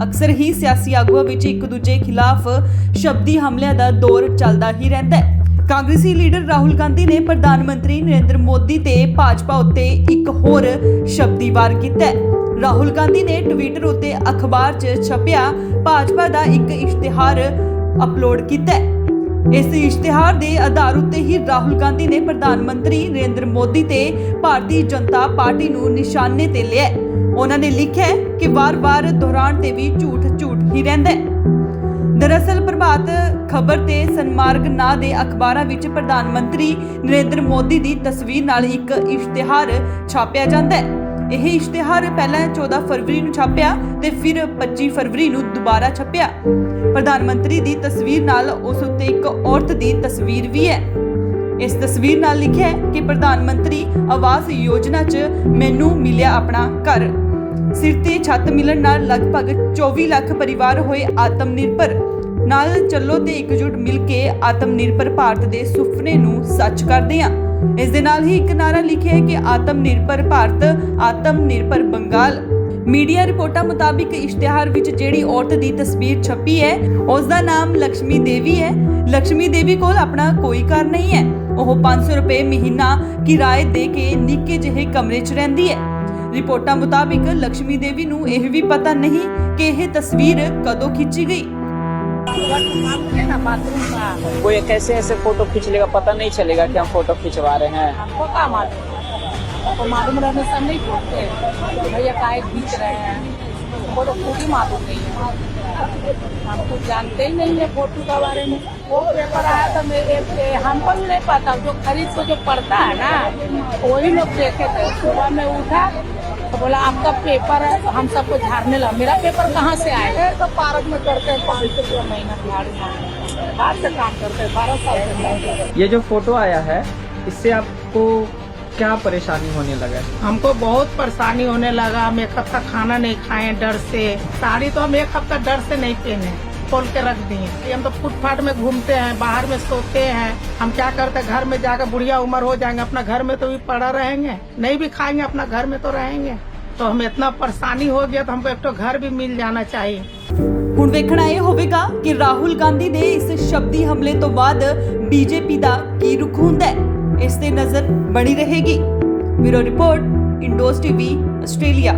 अक्सर ही सियासी आगुआं विच एक दूजे खिलाफ शब्दी हमलिਆਂ ਦਾ दौर चलदा ही रहिंदा है। कांग्रेसी लीडर राहुल गांधी ने प्रधानमंत्री नरेंद्र मोदी ते भाजपा उत्ते एक होर शब्दी वार कीता है। राहुल गांधी ने ट्विटर उत्ते अखबार 'च छपिया भाजपा दा एक इश्तिहार अपलोड कीता है। इस इश्तिहार के आधार उत्ते ही राहुल गांधी ने प्रधानमंत्री नरेंद्र मोदी ते भारतीय जनता पार्टी नूं निशाने ते लिया। उन्होंने लिखा है कि वार-वार दोहराण ते भी झूठ झूठ ही रहिंदा है। दरअसल प्रभात खबर ते सनमार्ग नां दे अखबारां विच प्रधानमंत्री नरेंद्र मोदी दी तस्वीर नाल एक इश्तिहार छापिया जांदा है। यह इश्तिहार पहला 14 फरवरी नूं छापिया ते फिर 25 फरवरी नूं दुबारा छपिया। प्रधानमंत्री दी तस्वीर नाल उस उत्ते एक औरत दी तस्वीर भी है। इस तस्वीर नाल लिखिया है कि प्रधानमंत्री आवास योजना च मैनू मिलिया अपना घर। सिर ते छत मिलन नाल लगभग 24 लाख परिवार होए आत्मनिर्भर। नाल चलो ते एकजुट मिल के आत्मनिर्भर भारत दे सुपने नूं सच करदे हां। इस दे नाल ही एक नारा लिखिया है कि आत्मनिर्भर भारत आत्मनिर्भर बंगाल। मीडिया रिपोर्टां मुताबिक इश्तिहार विच जेहड़ी औरत दी तस्वीर छपी है उसका नाम लक्ष्मी देवी है। लक्ष्मी देवी कोल अपना कोई घर नहीं है। वह 500 रुपए महीना किराए दे के निक्के जिहे कमरे च रहिंदी है। रिपोर्टां मुताबिक लक्ष्मी देवी नूं यह भी पता नहीं कि यह तस्वीर कदों खिंची गई। कोई कैसे ऐसे फोटो खींच लेगा, पता नहीं चलेगा कि हम फोटो खिंचवा रहे हैं। हमको क्या मालूम, आपको मालूम रहने से हम नहीं पूछते भैया काहे खींच रहे हैं, फोटो खुद ही मालूम नहीं है, हम कुछ जानते ही नहीं है फोटो के बारे में। वो पेपर आया था मेरे, हमको भी नहीं पता, जो खरीद को जो पढ़ता है ना वही लोग देखे थे। सुबह में उठा तो बोला आपका पेपर है, तो हम सबको झाड़ने लगा। मेरा पेपर कहाँ से आएगा? तो पार्क में करते हैं 500 रुपया महीना झाड़ू, हाथ से काम करते हैं, 12 साल से काम करते हैं। ये जो फोटो आया है इससे आपको क्या परेशानी होने लगा? हमको बहुत परेशानी होने लगा। हम एक हफ्ता खाना नहीं खाए डर से। साड़ी तो हम एक हफ्ता डर से नहीं पहने, खोल के रख दिए। हम तो फुटपाथ में घूमते हैं, बाहर में सोते हैं। हम क्या करते हैं, घर में जाकर बुढ़िया उम्र हो जाएंगे, अपना घर में तो भी पड़ा रहेंगे, नहीं भी खाएंगे, अपना घर में तो रहेंगे। तो हमें इतना परेशानी हो गया तो हमको एक तो घर भी मिल जाना चाहिए। ਹੁਣ ਵੇਖਣਾ ਇਹ ਹੋਵੇਗਾ ਕਿ ਰਾਹੁਲ ਗਾਂਧੀ ਦੇ ਇਸ ਸ਼ਬਦੀ ਹਮਲੇ ਤੋਂ ਬਾਅਦ ਬੀਜੇਪੀ ਦਾ ਕੀ ਰੁਖ ਹੁੰਦਾ ਹੈ। ਇਸ ਤੇ ਨਜ਼ਰ ਬਣੀ ਰਹੇਗੀ। Bureau report, Indos TV, Australia.